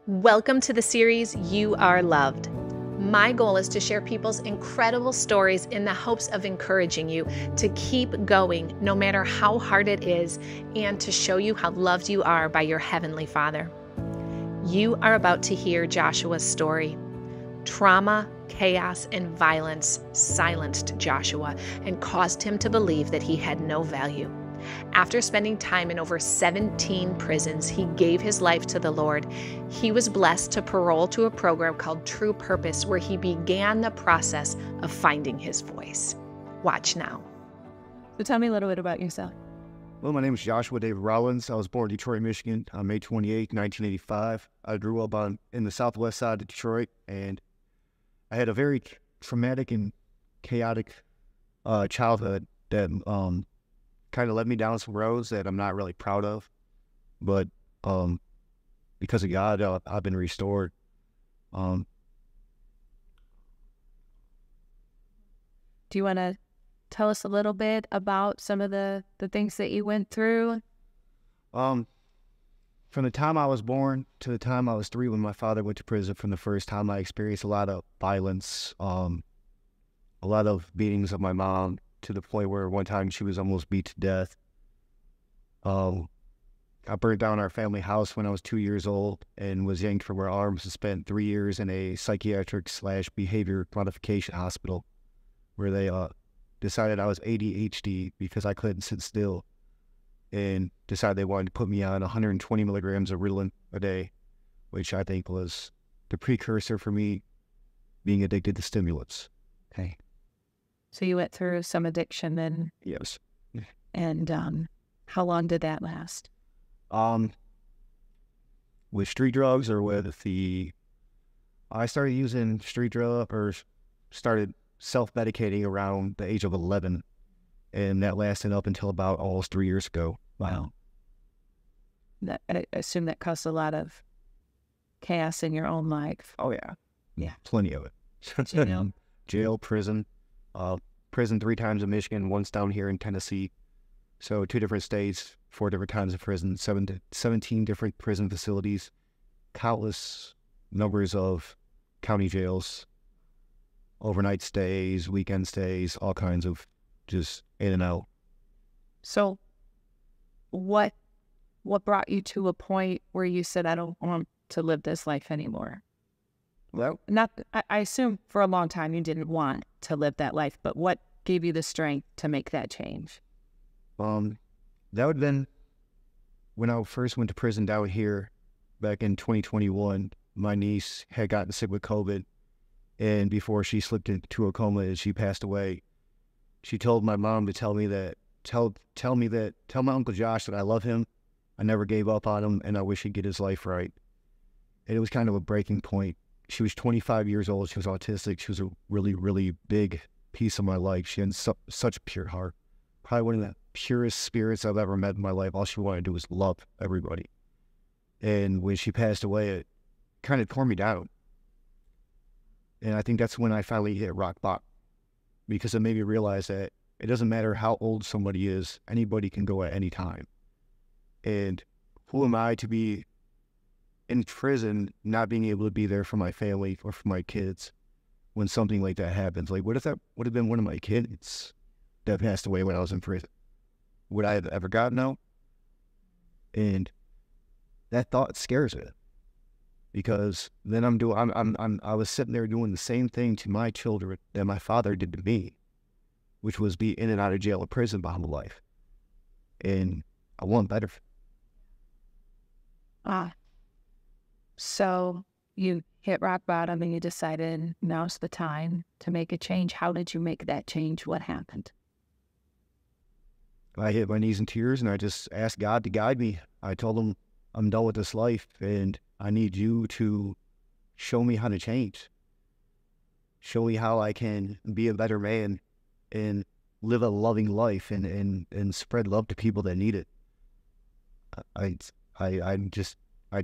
Welcome to the series, You Are Loved. My goal is to share people's incredible stories in the hopes of encouraging you to keep going no matter how hard it is and to show you how loved you are by your Heavenly Father. You are about to hear Joshua's story. Trauma, chaos, and violence silenced Joshua and caused him to believe that he had no value. After spending time in over 17 prisons, he gave his life to the Lord. He was blessed to parole to a program called True Purpose, where he began the process of finding his voice. Watch now. So tell me a little bit about yourself. Well, my name is Joshua David Rollins. I was born in Detroit, Michigan on May 28, 1985. I grew up in the southwest side of Detroit, and I had a very traumatic and chaotic childhood that kind of led me down some roads that I'm not really proud of. But because of God, I've been restored. Do you want to tell us a little bit about some of the things that you went through? From the time I was born to the time I was 3 when my father went to prison, from the first time I experienced a lot of violence, a lot of beatings of my mom, to the point where one time she was almost beat to death. I burned down our family house when I was 2 years old and was yanked from our arms and spent 3 years in a psychiatric/behavior modification hospital where they decided I was ADHD because I couldn't sit still, and decided they wanted to put me on 120 milligrams of Ritalin a day, which I think was the precursor for me being addicted to stimulants. Okay. So you went through some addiction then? Yes. And how long did that last? With street drugs or I started using street drug or started self-medicating around the age of 11, and that lasted up until about almost 3 years ago. Wow. I assume that caused a lot of chaos in your own life. Oh, yeah. Yeah. Plenty of it. Jail. Jail, prison. Prison 3 times in Michigan, once down here in Tennessee. So 2 different states, 4 different times in prison, 17 different prison facilities, countless numbers of county jails, overnight stays, weekend stays, all kinds of just in and out. So what brought you to a point where you said, I don't want to live this life anymore? Well, I assume for a long time you didn't want to live that life, but what gave you the strength to make that change? that would have been when I first went to prison down here back in 2021. My niece had gotten sick with COVID, and before she slipped into a coma and she passed away, she told my mom to tell my Uncle Josh that I love him, I never gave up on him, and I wish he'd get his life right. And it was kind of a breaking point. She was 25 years old. She was autistic. She was a really, really big piece of my life. She had such a pure heart. Probably one of the purest spirits I've ever met in my life. All she wanted to do was love everybody. And when she passed away, it kind of tore me down. And I think that's when I finally hit rock bottom, because it made me realize that it doesn't matter how old somebody is. Anybody can go at any time. And who am I to be in prison, not being able to be there for my family or for my kids when something like that happens? Like, what if that would have been one of my kids that passed away when I was in prison? Would I have ever gotten out? And that thought scares me, because then I was sitting there doing the same thing to my children that my father did to me, which was be in and out of jail or prison my whole life. And I want better. So you hit rock bottom and you decided now's the time to make a change. How did you make that change? What happened? I hit my knees in tears and I just asked God to guide me. I told him, I'm done with this life and I need you to show me how to change. Show me how I can be a better man and live a loving life and spread love to people that need it. I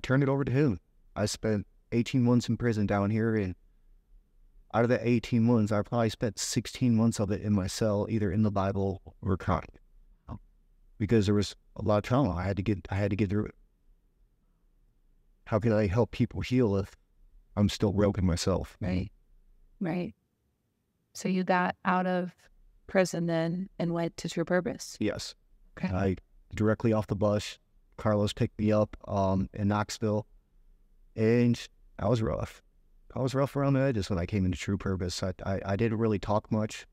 turned it over to him. I spent 18 months in prison down here, and out of the 18 months, I probably spent 16 months of it in my cell, either in the Bible or crying, because there was a lot of trauma. I had to get through it. how can I help people heal if I'm still broken myself? Right. Right. So you got out of prison then and went to True Purpose. Yes. Okay. I directly off the bus, Carlos picked me up in Knoxville, and I was rough. I was rough around the edges when I came into True Purpose. I didn't really talk much,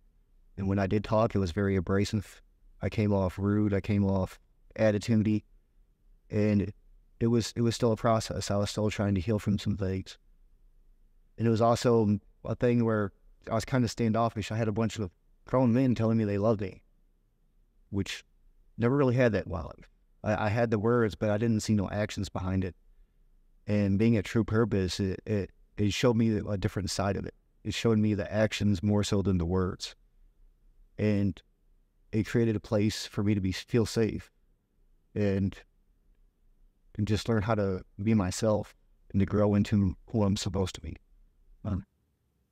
and when I did talk, it was very abrasive. I came off rude. I came off attitudey, and it was still a process. I was still trying to heal from some things, and it was also a thing where I was kind of standoffish. I had a bunch of grown men telling me they loved me, which never really had that while I had the words, but I didn't see no actions behind it. And being at True Purpose, it showed me a different side of it. It showed me the actions more so than the words. And it created a place for me to feel safe and just learn how to be myself and to grow into who I'm supposed to be. You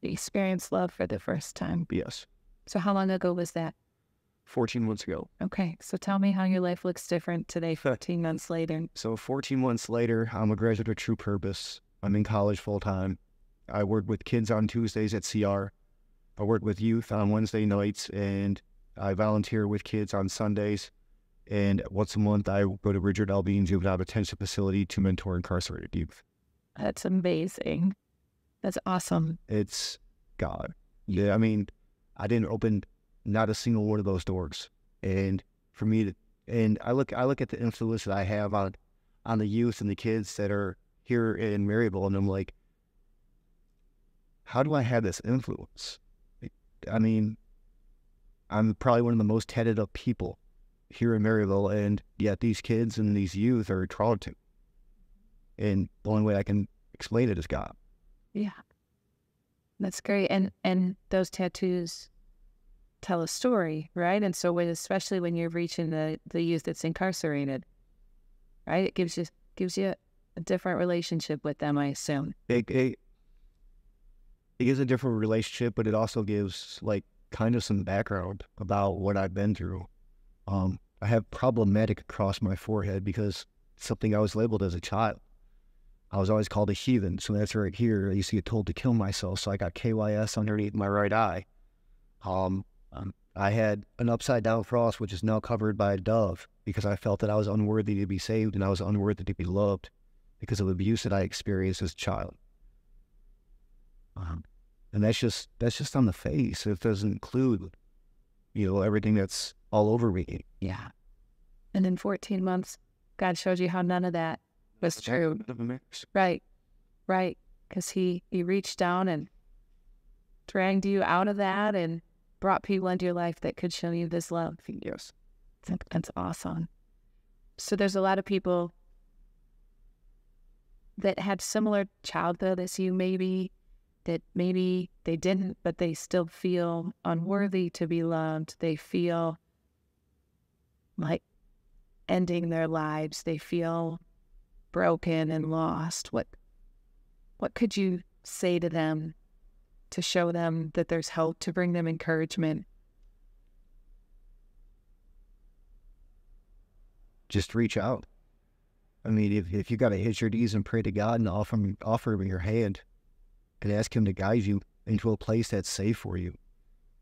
experienced love for the first time. Yes. So how long ago was that? 14 months ago. Okay. So tell me how your life looks different today, 14 months later. So 14 months later, I'm a graduate of True Purpose. I'm in college full time. I work with kids on Tuesdays at CR. I work with youth on Wednesday nights, and I volunteer with kids on Sundays. And once a month, I go to Richard L. Bean Juvenile Detention Facility to mentor incarcerated youth. That's amazing. That's awesome. It's God. Yeah, I mean, I didn't open not a single one of those doors. And for me and I look at the influence that I have on the youth and the kids that are here in Maryville, and I'm like, how do I have this influence? I mean, I'm probably one of the most tatted up people here in Maryville, and yet these kids and these youth are taught to. And the only way I can explain it is God. Yeah. That's great. And those tattoos tell a story, right? And so especially when you're reaching the youth that's incarcerated, right? It gives you a different relationship with them, I assume. It gives a different relationship, but it also gives like kind of some background about what I've been through. I have problematic across my forehead because it's something I was labeled as a child. I was always called a heathen, so that's right here. I used to get told to kill myself, so I got KYS underneath my right eye. I had an upside down cross, which is now covered by a dove, because I felt that I was unworthy to be saved and I was unworthy to be loved because of abuse that I experienced as a child. And that's just on the face. It doesn't include, everything that's all over me. Yeah. And in 14 months, God showed you how none of that was true. Right. Right. Because he reached down and dragged you out of that and brought people into your life that could show you this love. Yes. That's awesome. So there's a lot of people that had similar childhood as you, maybe they didn't, but they still feel unworthy to be loved. They feel like ending their lives. They feel broken and lost. What could you say to them to show them that there's hope, to bring them encouragement? Just reach out. I mean, if you got to hit your knees and pray to God and offer him your hand and ask him to guide you into a place that's safe for you,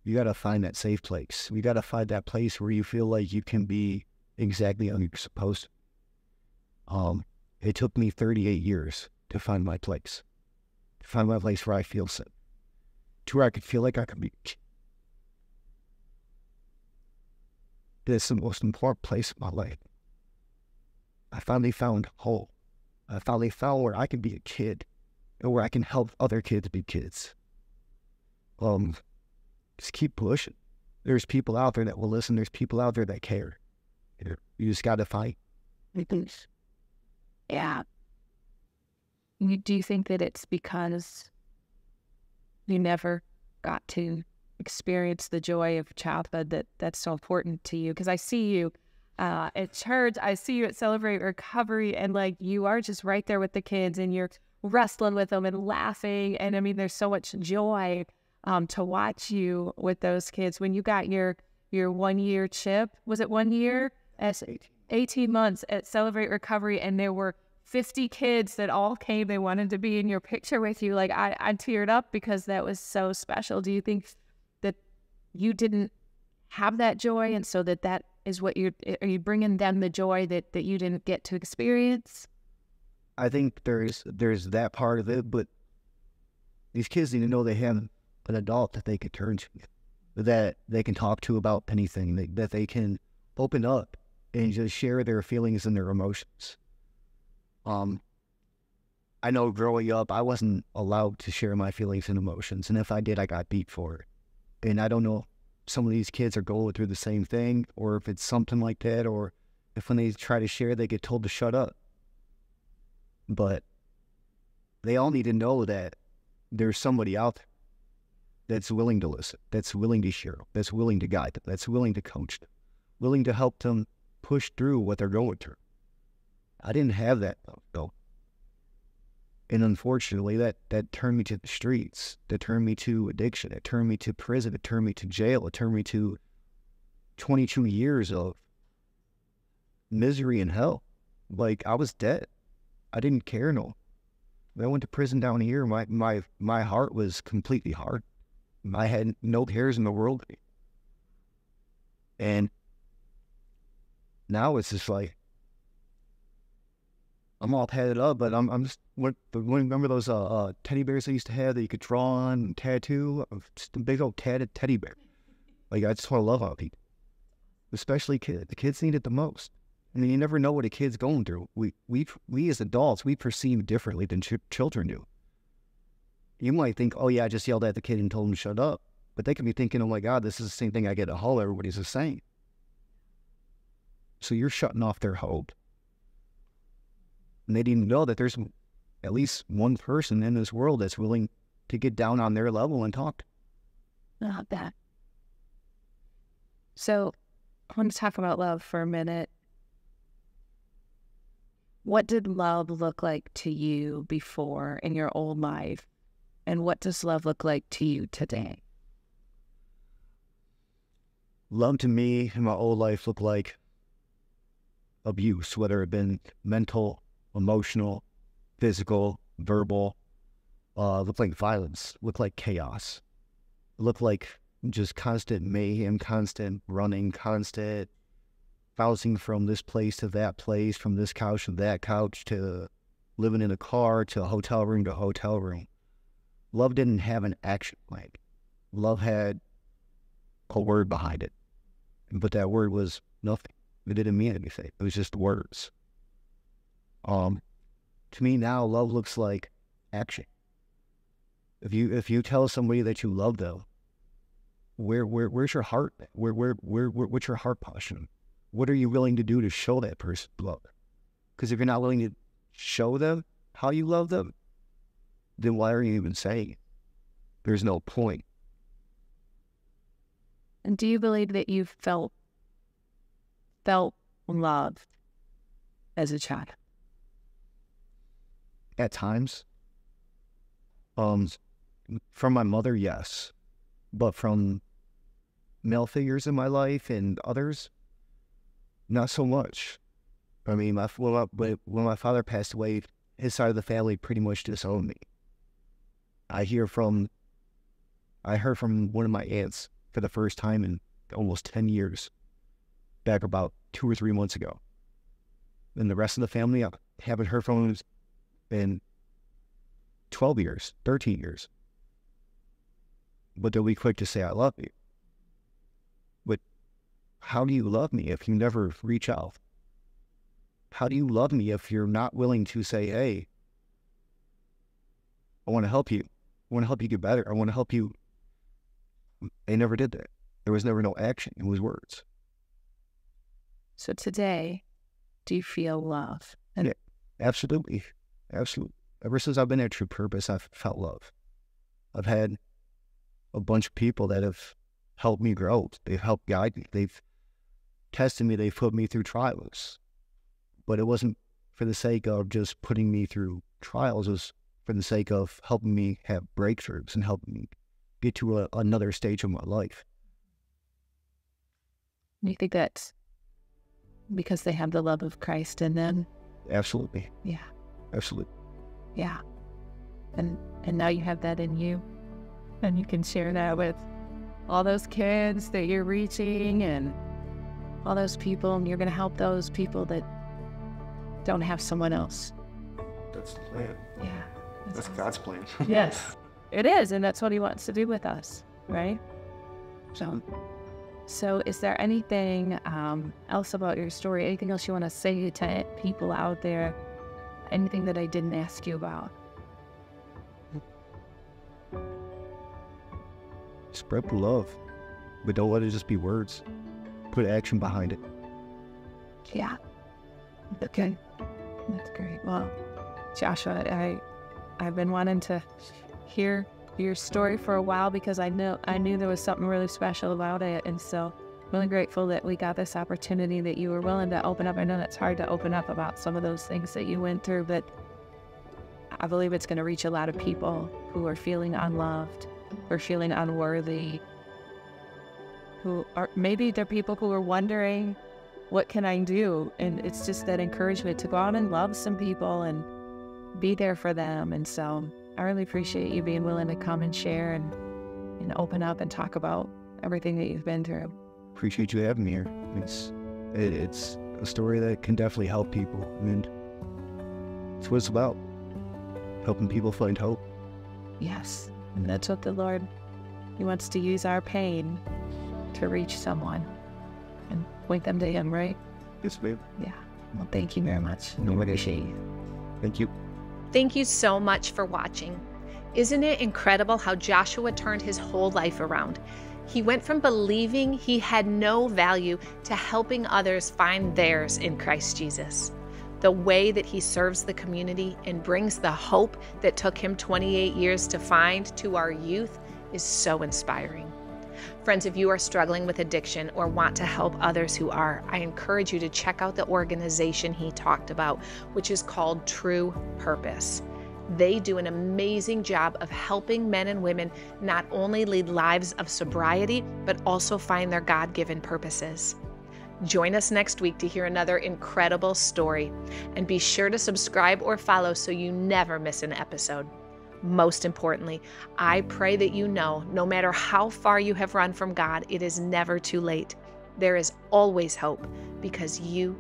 you got to find that safe place. You got to find that place where you feel like you can be exactly how you're supposed to. It took me 38 years to find my place. To find my place where I feel safe. To where I could feel like I could be. It's the most important place in my life. I finally found home. I finally found where I can be a kid and where I can help other kids be kids. Just keep pushing. There's people out there that will listen. There's people out there that care. You just got to fight. Yeah. Do you think that it's because you never got to experience the joy of childhood that's so important to you? Because I see you at church, I see you at Celebrate Recovery, and like you are just right there with the kids and you're wrestling with them and laughing. And I mean, there's so much joy to watch you with those kids. When you got your 1 year chip, was it 1 year? 18 months at Celebrate Recovery, and there were 50 kids that all came, they wanted to be in your picture with you. Like I teared up because that was so special. Do you think that you didn't have that joy, and so that is what are you bringing them the joy that you didn't get to experience? I think there's that part of it, but these kids need to know they have an adult that they can turn to, that they can talk to about anything, that they can open up and just share their feelings and their emotions. I know growing up, I wasn't allowed to share my feelings and emotions, and if I did, I got beat for it. And I don't know if some of these kids are going through the same thing, or if it's something like that, or if when they try to share, they get told to shut up. But they all need to know that there's somebody out there that's willing to listen, that's willing to share, that's willing to guide them, that's willing to coach them, willing to help them push through what they're going through. I didn't have that, though. And unfortunately, that turned me to the streets. That turned me to addiction. It turned me to prison. It turned me to jail. It turned me to 22 years of misery and hell. Like, I was dead. I didn't care no. When I went to prison down here, my heart was completely hard. I had no cares in the world. And now it's just like, I'm all padded up, but I'm just, remember those teddy bears I used to have that you could draw on and tattoo? Just a big old tatted teddy bear. Like, I just want to love on people, especially kids. The kids need it the most. I mean, you never know what a kid's going through. We as adults, we perceive differently than children do. You might think, oh yeah, I just yelled at the kid and told him to shut up. But they could be thinking, oh my God, this is the same thing I get at home, everybody's the same. So you're shutting off their hope. And they didn't know that there's at least one person in this world that's willing to get down on their level and talk. Not that. So I want to talk about love for a minute. What did love look like to you before in your old life? And what does love look like to you today? Love to me in my old life looked like abuse, whether it been mental, emotional, physical, verbal. Looked like violence, looked like chaos. Looked like just constant mayhem, constant running, constant bouncing from this place to that place, from this couch to that couch, to living in a car, to a hotel room to hotel room. Love didn't have an action plan. Love had a word behind it. But that word was nothing. It didn't mean anything. It was just words. To me now, love looks like action. If you tell somebody that you love them, where's your heart? What's your heart posture? What are you willing to do to show that person love? Because if you're not willing to show them how you love them, then why are you even saying it? There's no point. And do you believe that you felt love as a child? At times. From my mother, yes. But from male figures in my life and others, not so much. I mean, when my father passed away, his side of the family pretty much disowned me. I heard from one of my aunts for the first time in almost 10 years, back about 2 or 3 months ago. And the rest of the family, I haven't heard from them in 12 years, 13 years. But they'll be quick to say, I love you. But how do you love me if you never reach out? How do you love me if you're not willing to say, hey, I want to help you. I want to help you get better. I want to help you. They never did that. There was never no action. It was words. So today, do you feel love? Yeah, absolutely. Absolutely. Ever since I've been at True Purpose, I've felt love. I've had a bunch of people that have helped me grow. They've helped guide me. They've tested me. They've put me through trials. But it wasn't for the sake of just putting me through trials. It was for the sake of helping me have breakthroughs and helping me get to another stage of my life. Do you think that's because they have the love of Christ in them? Absolutely. Yeah. Absolutely. Yeah. And now you have that in you, and you can share that with all those kids that you're reaching and all those people, and you're going to help those people that don't have someone else. That's the plan. Yeah. That's God's plan. Yes, it is. And that's what he wants to do with us, right? So is there anything else about your story? Anything else you want to say to people out there? Anything that I didn't ask you about? Spread the love, but don't let it just be words. Put action behind it. Yeah. Okay. That's great. Well, Joshua, I've been wanting to hear your story for a while because I knew there was something really special about it, and so really grateful that we got this opportunity, that you were willing to open up. I know it's hard to open up about some of those things that you went through, but I believe it's going to reach a lot of people who are feeling unloved or feeling unworthy, who are, maybe they're people who are wondering, what can I do? And it's just that encouragement to go out and love some people and be there for them. And so I really appreciate you being willing to come and share and open up and talk about everything that you've been through. Appreciate you having me here. It's a story that can definitely help people, and it's what it's about, helping people find hope. Yes, and that's what the Lord, he wants to use our pain to reach someone and point them to him, right? Yes, babe. Yeah. Well, thank you very much. I appreciate you. Thank you. Thank you so much for watching. Isn't it incredible how Joshua turned his whole life around? He went from believing he had no value to helping others find theirs in Christ Jesus. The way that he serves the community and brings the hope that took him 28 years to find to our youth is so inspiring. Friends, if you are struggling with addiction or want to help others who are, I encourage you to check out the organization he talked about, which is called True Purpose. They do an amazing job of helping men and women not only lead lives of sobriety, but also find their God-given purposes. Join us next week to hear another incredible story, and be sure to subscribe or follow so you never miss an episode. Most importantly, I pray that you know, no matter how far you have run from God, it is never too late. There is always hope because you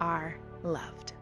are loved.